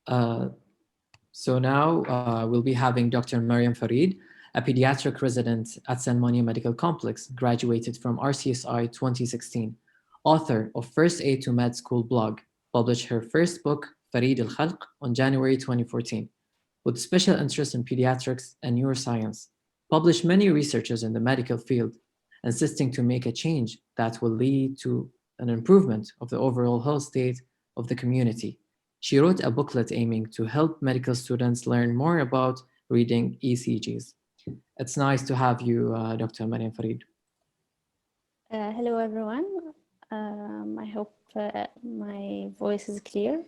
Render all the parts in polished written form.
Uh, so now we'll be having Dr. Maryam Farid, a pediatric resident at San Monia Medical Complex, graduated from RCSI 2016, author of First Aid to Med School blog, published her first book, Farid al-Khalq, on January 2014, with special interest in pediatrics and neuroscience, published many researches in the medical field, insisting to make a change that will lead to an improvement of the overall health state of the community. She wrote a booklet aiming to help medical students learn more about reading ECGs. It's nice to have you, Dr. Maryam Farid. Hello, everyone. I hope my voice is clear.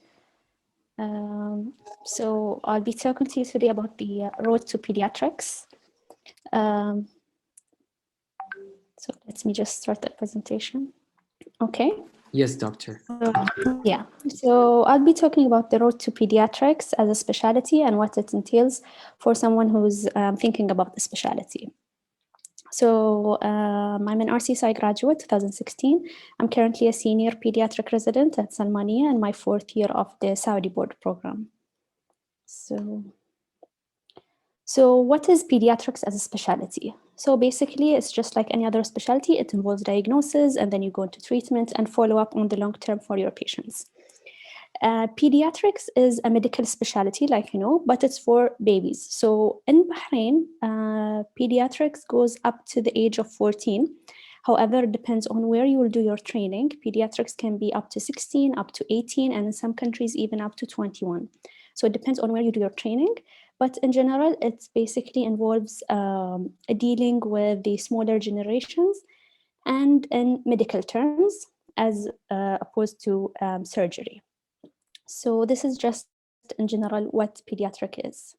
So I'll be talking to you today about the road to pediatrics. So let me just start the presentation. Okay. Yes, doctor. Yeah, so I'll be talking about the road to pediatrics as a specialty and what it entails for someone who's thinking about the specialty. So I'm an RCSI graduate, 2016. I'm currently a senior pediatric resident at San Monia in my 4th year of the Saudi board program. So what is pediatrics as a specialty? So basically, it's just like any other specialty. It involves diagnosis, and then you go into treatment and follow up on the long term for your patients. Pediatrics is a medical specialty, like you know, but it's for babies. So in Bahrain, pediatrics goes up to the age of 14. However, it depends on where you will do your training. Pediatrics can be up to 16, up to 18, and in some countries even up to 21. So it depends on where you do your training. But in general, it basically involves dealing with the smaller generations and in medical terms as opposed to surgery. So this is just in general what pediatric is.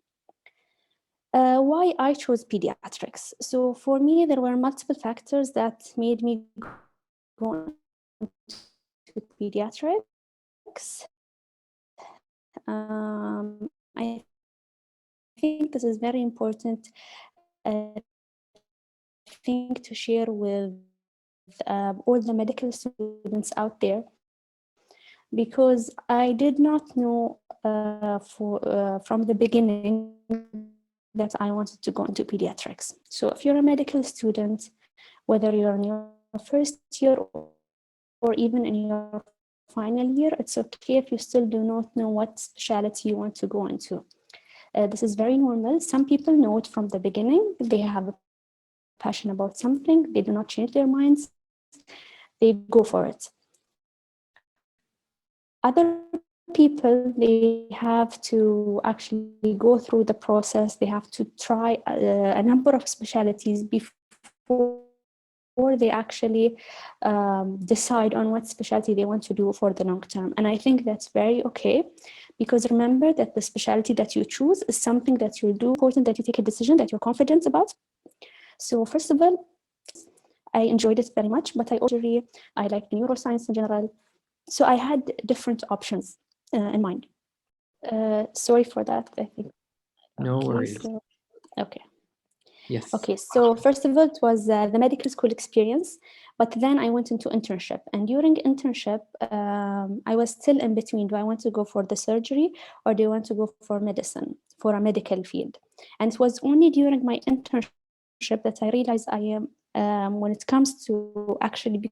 Why I chose pediatrics? So for me, there were multiple factors that made me go into pediatrics. I think this is very important thing to share with all the medical students out there, because I did not know from the beginning that I wanted to go into pediatrics. So if you're a medical student, whether you're in your first year or even in your final year, it's okay if you still do not know what specialty you want to go into. This is very normal. Some people know it from the beginning. They have a passion about something. They do not change their minds. They go for it. Other people, they have to actually go through the process. They have to try a number of specialties before they actually decide on what specialty they want to do for the long term. And I think that's very okay, because remember that the specialty that you choose is something that you do. It's important that you take a decision that you're confident about. So first of all, I enjoyed it very much, but I like neuroscience in general. So I had different options in mind. Sorry for that, I think. No worries. Okay. Yes. Okay, so first of all, it was the medical school experience, but then I went into internship. And during internship, I was still in between. Do I want to go for the surgery or do I want to go for medicine, for a medical field? And it was only during my internship that I realized I am, when it comes to actually,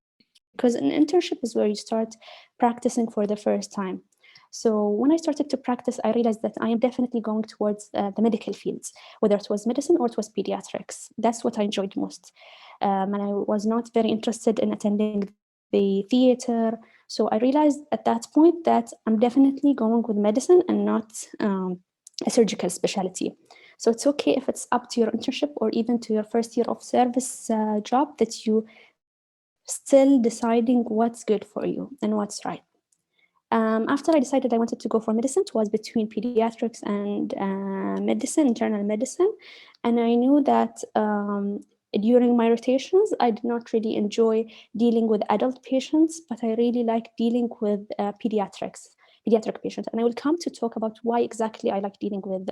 because an internship is where you start practicing for the first time. So when I started to practice, I realized that I am definitely going towards the medical fields, whether it was medicine or it was pediatrics. That's what I enjoyed most. And I was not very interested in attending the theater. So I realized at that point that I'm definitely going with medicine and not a surgical specialty. So it's okay if it's up to your internship or even to your first year of service job that you still deciding what's good for you and what's right. After I decided I wanted to go for medicine, it was between pediatrics and medicine, internal medicine. And I knew that during my rotations, I did not really enjoy dealing with adult patients, but I really like dealing with pediatric patients. And I will come to talk about why exactly I like dealing with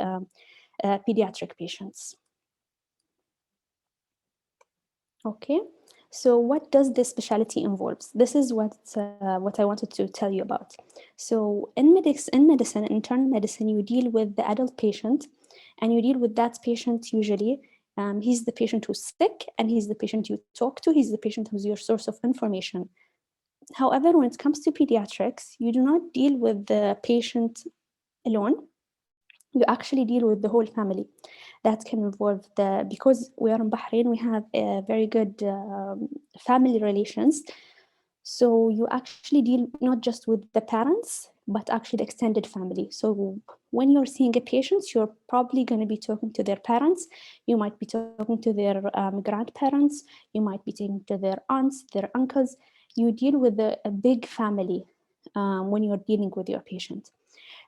pediatric patients. Okay. So what does this specialty involves? This is what I wanted to tell you about. So in medicine, internal medicine, you deal with the adult patient, and you deal with that patient usually. He's the patient who's sick, and he's the patient you talk to. He's the patient who's your source of information. However, when it comes to pediatrics, you do not deal with the patient alone. You actually deal with the whole family. That can involve because we are in Bahrain, we have a very good family relations. So you actually deal not just with the parents, but actually the extended family. So when you're seeing a patient, you're probably going to be talking to their parents. You might be talking to their grandparents. You might be talking to their aunts, their uncles. You deal with a big family when you're dealing with your patient.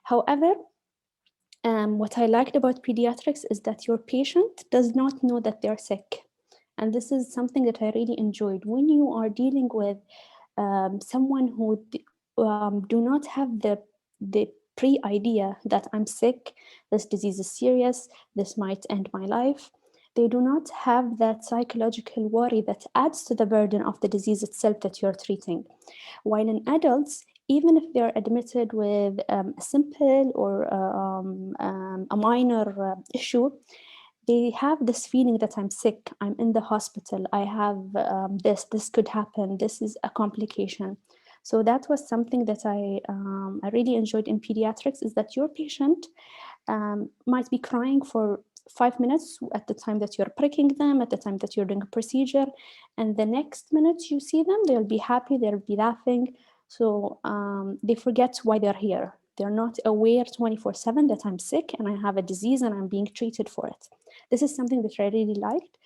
However, what I liked about pediatrics is that your patient does not know that they're sick. And this is something that I really enjoyed. When you are dealing with someone who do not have the pre-idea that I'm sick, this disease is serious, this might end my life, they do not have that psychological worry that adds to the burden of the disease itself that you're treating. While in adults, even if they're admitted with a simple or a minor issue, they have this feeling that I'm sick, I'm in the hospital, I have this could happen, this is a complication. So that was something that I really enjoyed in pediatrics, is that your patient might be crying for 5 minutes at the time that you're pricking them, at the time that you're doing a procedure, and the next minute you see them, they'll be happy, they'll be laughing. So they forget why they're here. They're not aware 24/7 that I'm sick and I have a disease and I'm being treated for it. This is something that I really liked.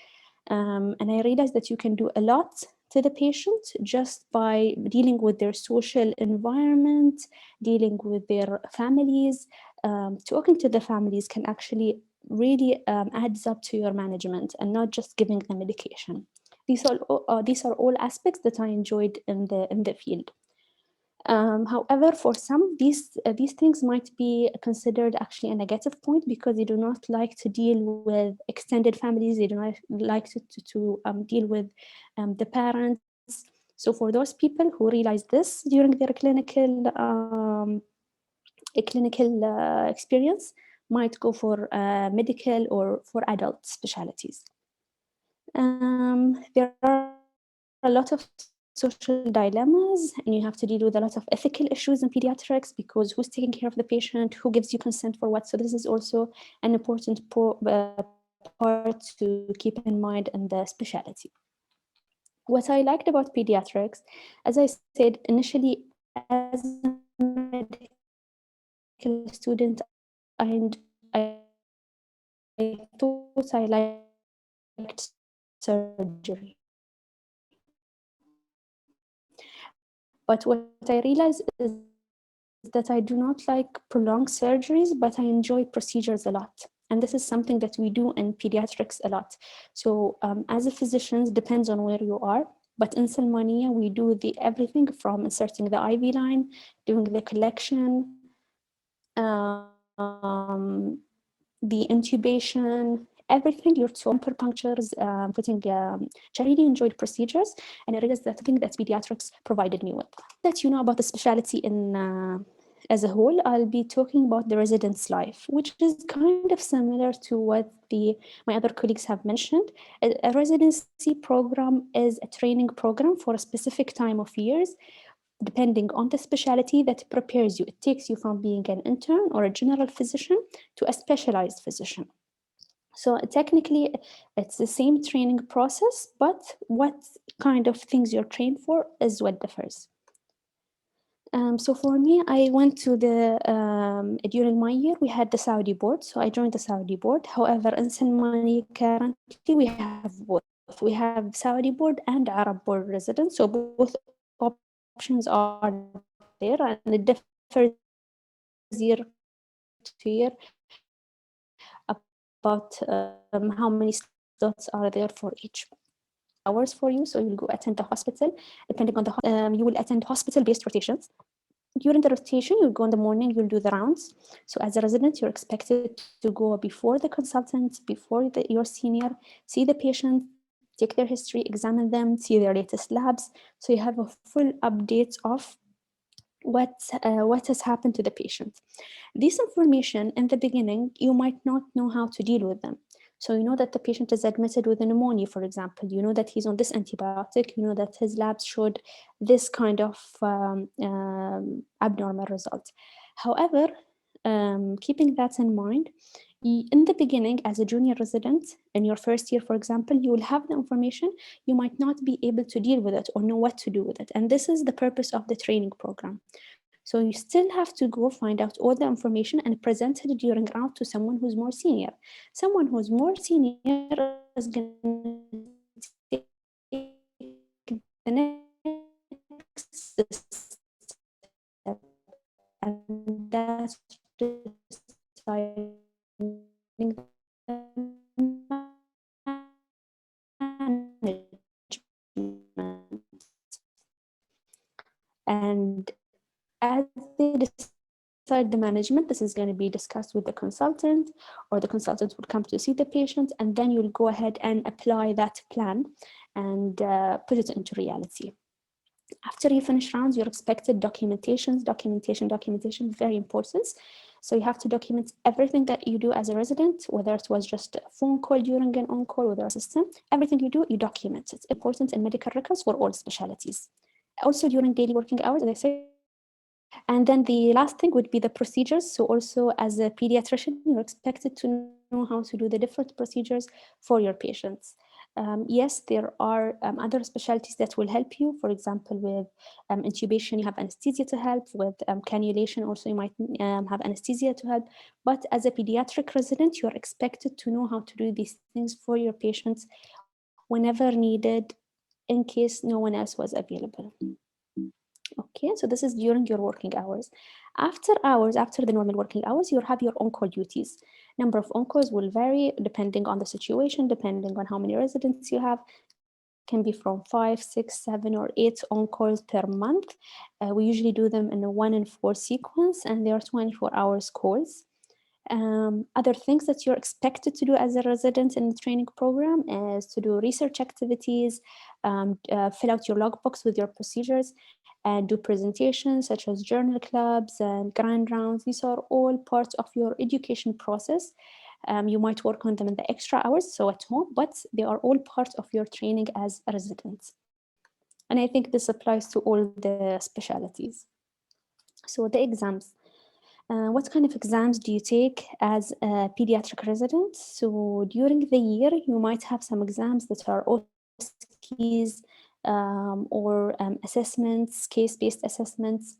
And I realized that you can do a lot to the patient just by dealing with their social environment, dealing with their families. Talking to the families can actually really adds up to your management and not just giving them medication. These are all aspects that I enjoyed in the field. However, for some, these things might be considered actually a negative point because they do not like to deal with extended families. They do not like to deal with the parents. So for those people who realize this during their clinical experience, might go for medical or for adult specialties. There are a lot of social dilemmas, and you have to deal with a lot of ethical issues in pediatrics because who's taking care of the patient, who gives you consent for what? So this is also an important part to keep in mind in the specialty. What I liked about pediatrics, as I said initially, as a medical student, I thought I liked surgery. But what I realized is that I do not like prolonged surgeries, but I enjoy procedures a lot. And this is something that we do in pediatrics a lot. So as a physician, depends on where you are. But in Salmania, we do everything from inserting the IV line, doing the collection, the intubation, everything, your punctures, putting. So I really enjoyed procedures, and I realized that something that pediatrics provided me with. Now that you know about the specialty in as a whole, I'll be talking about the resident's life, which is kind of similar to what my other colleagues have mentioned. A residency program is a training program for a specific time of years, depending on the specialty, that prepares you. It takes you from being an intern or a general physician to a specialized physician. So technically, it's the same training process, but what kind of things you're trained for is what differs. So for me, I went to during my year, we had the Saudi board. So I joined the Saudi board. However, in Salmani, currently we have both. We have Saudi board and Arab board residents. So both options are there, and it differs year to year about how many slots are there for each. Hours for you, so you'll go attend the hospital. Depending on you will attend hospital-based rotations. During the rotation, you'll go in the morning, you'll do the rounds. So as a resident, you're expected to go before the consultant, before your senior, see the patient, take their history, examine them, see their latest labs, so you have a full update of what has happened to the patient. This information in the beginning, you might not know how to deal with them. So you know that the patient is admitted with a pneumonia, for example. You know that he's on this antibiotic. You know that his labs showed this kind of abnormal result. However, keeping that in mind, in the beginning, as a junior resident, in your first year, for example, you will have the information. You might not be able to deal with it or know what to do with it. And this is the purpose of the training program. So you still have to go find out all the information and present it during round to someone who's more senior. Someone who's more senior is going to take the next step, and that's deciding and as they decide the management, this is going to be discussed with the consultant, or the consultant will come to see the patient, and then you'll go ahead and apply that plan and put it into reality. After you finish rounds, you're expected documentation, very important. So you have to document everything that you do as a resident, whether it was just a phone call during an on-call with our system. Everything you do, you document. It's important in medical records for all specialties. Also during daily working hours, as I said. And then the last thing would be the procedures. So also as a pediatrician, you're expected to know how to do the different procedures for your patients. Yes, there are other specialties that will help you. For example, with intubation, you have anesthesia to help. With cannulation, also you might have anesthesia to help. But as a pediatric resident, you're expected to know how to do these things for your patients whenever needed, in case no one else was available. Okay, so this is during your working hours. After hours, after the normal working hours, you'll have your on-call duties. Number of on-calls will vary depending on the situation, depending on how many residents you have. Can be from 5, 6, 7, or 8 on-calls per month. We usually do them in a 1 and 4 sequence, and they are 24 hours calls. Other things that you're expected to do as a resident in the training program is to do research activities, fill out your logbooks with your procedures, and do presentations such as journal clubs and grand rounds. These are all parts of your education process. You might work on them in the extra hours, so at home, but they are all part of your training as a resident. And I think this applies to all the specialties. So the exams. What kind of exams do you take as a pediatric resident? So during the year, you might have some exams that are OSCEs or assessments, case-based assessments.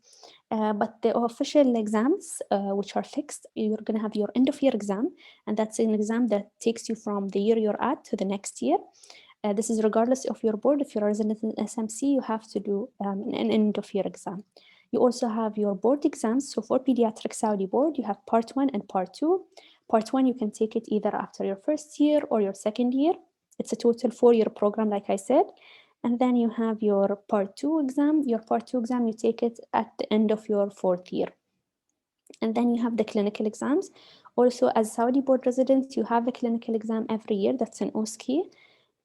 But the official exams, which are fixed, you're going to have your end-of-year exam, and that's an exam that takes you from the year you're at to the next year. This is regardless of your board. If you're a resident in SMC, you have to do an end-of-year exam. You also have your board exams. So for Pediatric Saudi board, you have part 1 and part 2. Part 1, you can take it either after your first year or your second year. It's a total 4-year program, like I said. And then you have your part 2 exam. Your part 2 exam, you take it at the end of your 4th year. And then you have the clinical exams. Also, as Saudi board residents, you have a clinical exam every year. That's an OSCE.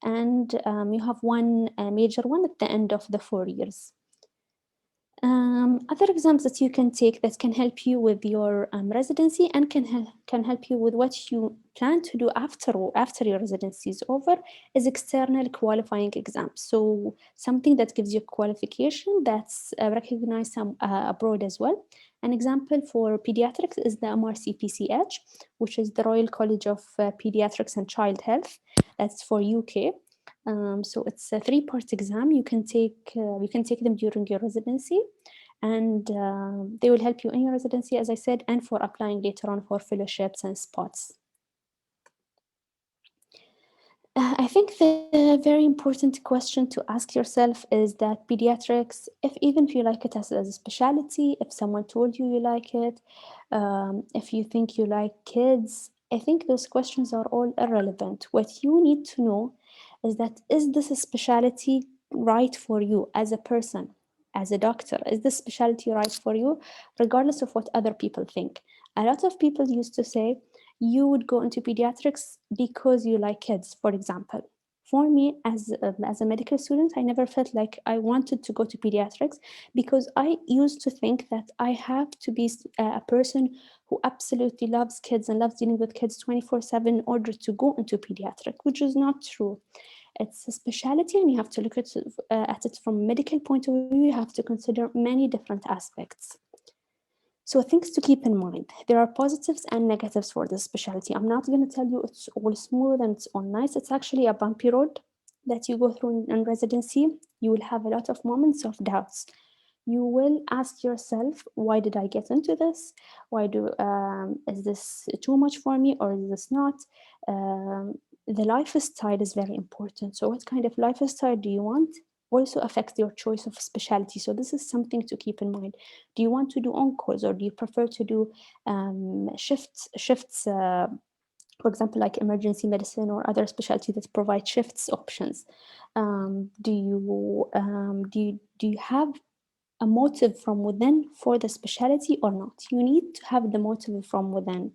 And you have one major one at the end of the 4 years. Other exams that you can take that can help you with your residency and can help you with what you plan to do after your residency is over is external qualifying exams. So something that gives you qualification that's recognized abroad as well. An example for pediatrics is the MRCPCH, which is the Royal College of Pediatrics and Child Health. That's for UK. So it's a 3-part exam. You can take them during your residency, and they will help you in your residency, as I said, and for applying later on for fellowships and spots. I think the very important question to ask yourself is that pediatrics, even if you like it as a specialty, if someone told you you like it, if you think you like kids, I think those questions are all irrelevant. What you need to know is that, is this a specialty right for you as a person, as a doctor? Is this specialty right for you, regardless of what other people think? A lot of people used to say, you would go into pediatrics because you like kids, for example. For me, as a medical student, I never felt like I wanted to go to pediatrics because I used to think that I have to be a person who absolutely loves kids and loves dealing with kids 24/7 in order to go into pediatric, which is not true. It's a specialty, and you have to look at it from a medical point of view. You have to consider many different aspects. So things to keep in mind. There are positives and negatives for this specialty. I'm not going to tell you it's all smooth and it's all nice. It's actually a bumpy road that you go through in residency. You will have a lot of moments of doubts. You will ask yourself, why did I get into this? Is this too much for me or is this not? The lifestyle is very important. So what kind of lifestyle do you want? Also affects your choice of specialty. So this is something to keep in mind. Do you want to do on-calls or do you prefer to do shifts, for example, like emergency medicine or other specialty that provide shifts options? Do you have a motive from within for the specialty or not? You need to have the motive from within.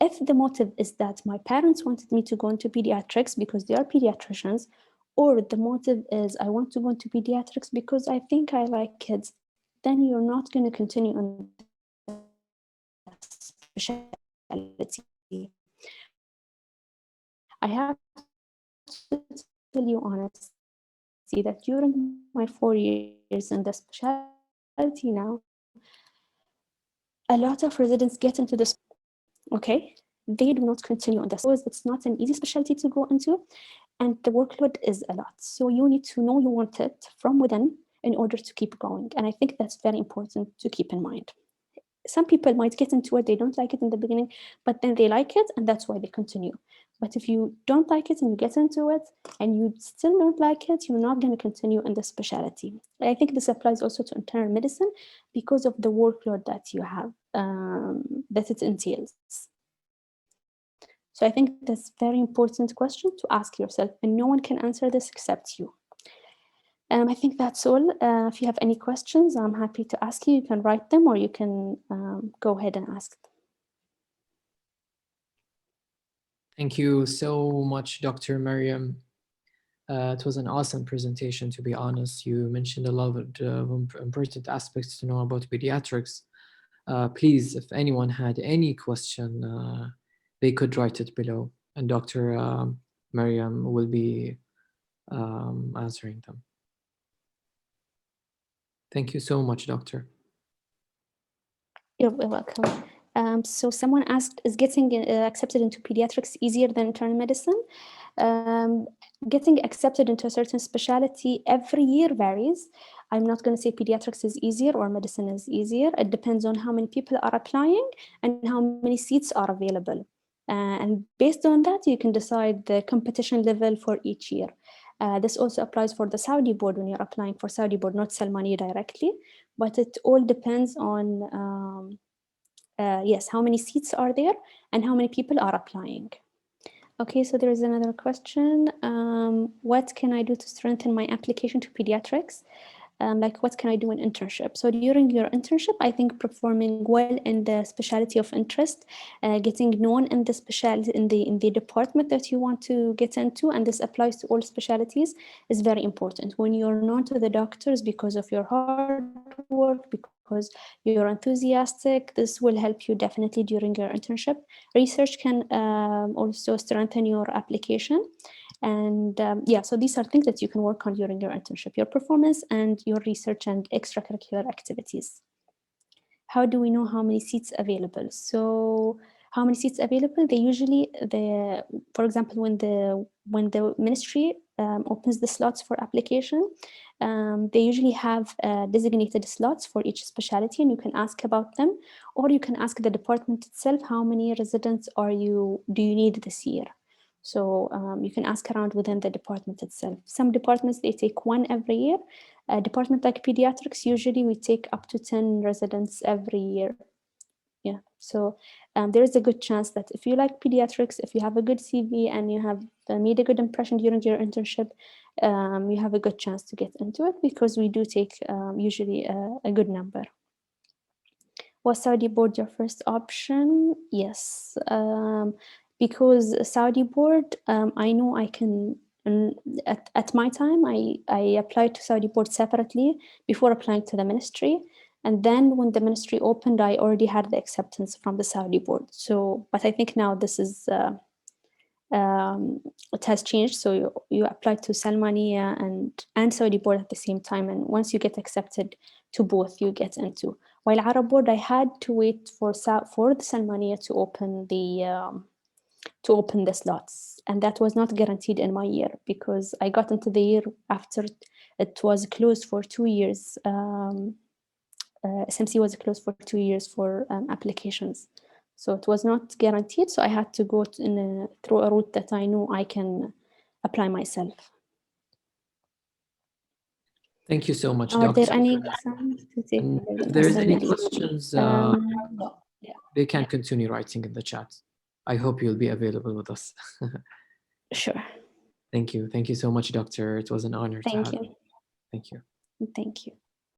If the motive is that my parents wanted me to go into pediatrics because they are pediatricians, or the motive is I want to go into pediatrics because I think I like kids, then you're not going to continue in the specialty. I have to tell you honestly that during my 4 years in the specialty now, a lot of residents get into this, okay? They do not continue on this because it's not an easy specialty to go into and the workload is a lot. So you need to know you want it from within in order to keep going. And I think that's very important to keep in mind. Some people might get into it, they don't like it in the beginning, but then they like it and that's why they continue. But if you don't like it and you get into it and you still don't like it, you're not going to continue in the specialty. I think this applies also to internal medicine because of the workload that you have, that it entails. So I think that's very important question to ask yourself, and no one can answer this except you. I think that's all. If you have any questions, I'm happy to ask you. You can write them or you can go ahead and ask them. Thank you so much, Dr. Maryam. It was an awesome presentation, to be honest. You mentioned a lot of important aspects to know about pediatrics. Please, if anyone had any question, they could write it below, and Dr. Maryam will be answering them. Thank you so much, Doctor. You're welcome. So someone asked, is getting accepted into pediatrics easier than internal medicine? Getting accepted into a certain specialty every year varies. I'm not going to say pediatrics is easier or medicine is easier. It depends on how many people are applying and how many seats are available. And based on that, you can decide the competition level for each year. This also applies for the Saudi board when you're applying for Saudi board, not Salmania directly, but it all depends on yes, how many seats are there and how many people are applying. Okay, so there is another question. What can I do to strengthen my application to pediatrics? Like what can I do in internship? So during your internship, I think performing well in the specialty of interest, getting known in the specialty in the department that you want to get into, and this applies to all specialties, is very important. When you're known to the doctors because of your hard work, because you're enthusiastic, this will help you definitely during your internship. Research can also strengthen your application. And yeah, so these are things that you can work on during your internship, your performance and your research and extracurricular activities. How do we know how many seats available? So how many seats available? They usually, for example, when the ministry opens the slots for application, they usually have designated slots for each specialty, and you can ask about them, or you can ask the department itself, how many residents do you need this year? So you can ask around within the department itself. Some departments, they take one every year. A department like pediatrics, usually we take up to 10 residents every year. Yeah, so there is a good chance that if you like pediatrics, if you have a good CV and you have made a good impression during your internship, you have a good chance to get into it because we do take usually a good number. Was Saudi board your first option? Yes, because Saudi board, I know I can And at my time, I applied to Saudi board separately before applying to the ministry. And then when the ministry opened, I already had the acceptance from the Saudi board. So, but I think now this is, it has changed. So you apply to Salmania and Saudi board at the same time. And once you get accepted to both, you get into. While Arab board, I had to wait for the Salmania to open the slots, and that was not guaranteed in my year because I got into the year after it was closed for 2 years. SMC was closed for 2 years for applications, so it was not guaranteed. So I had to go through a route that I knew I can apply myself. Thank you so much, Are there Doctor. any And questions to take? if there's any questions, No. Yeah. they can continue writing in the chat. I hope you'll be available with us. Sure. Thank you. Thank you so much, Doctor. It was an honor to Thank have you. you. Thank you. Thank you.